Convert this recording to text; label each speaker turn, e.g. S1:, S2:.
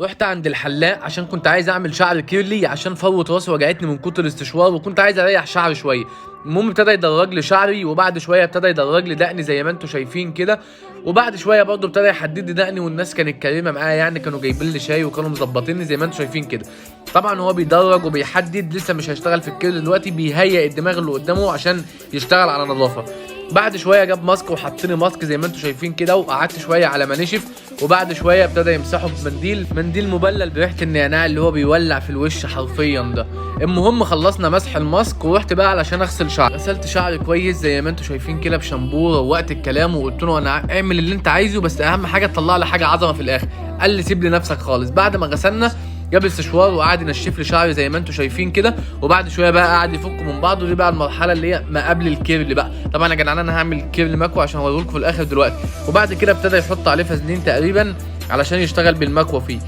S1: رحت عند الحلاق عشان كنت عايز اعمل شعر كيرلي عشان فروه راسي وجعتني من كتر الاستشوار وكنت عايز اريح شعري شويه. المهم ابتدى يدرج لي شعري وبعد شويه ابتدى يدرج لي دقني زي ما انتم شايفين كده. وبعد شويه برضه ابتدى يحدد لي دقني والناس كانت كريمه معايا، يعني كانوا جايبين لي شاي وكانوا مظبطيني زي ما انتم شايفين كده. طبعا هو بيدرج وبيحدد، لسه مش هيشتغل في الكيرل دلوقتي، بيهيئ الدماغ اللي قدامه عشان يشتغل على نظافه. بعد شويه جاب ماسك وحطني ماسك زي ما انتم شايفين كده، وقعدت شويه على ما نشف. وبعد شويه ابتدى يمسحه بمنديل مبلل بريحه النعناع اللي هو بيولع في الوش حرفيا ده. المهم خلصنا مسح الماسك ورحت بقى علشان اغسل شعري. غسلت شعري كويس زي ما انتم شايفين كده بشامبو، روقت الكلام وقلت له انا اعمل اللي انت عايزه بس اهم حاجه تطلع لي حاجه عظمه في الاخر. قال لي سيب لي نفسك خالص. بعد ما غسلنا جاب السشوار وقعد ينشف لي شعري زي ما انتم شايفين كده، وبعد شويه بقى قعد يفك من بعضه. دي بقى المرحله اللي هي ما قبل الكيرل بقى. طبعا يا جدعان انا هعمل كيرل مكوى عشان اوريه لكم في الاخر دلوقتي. وبعد كده ابتدى يحط عليه فازلين تقريبا علشان يشتغل بالمكوى فيه.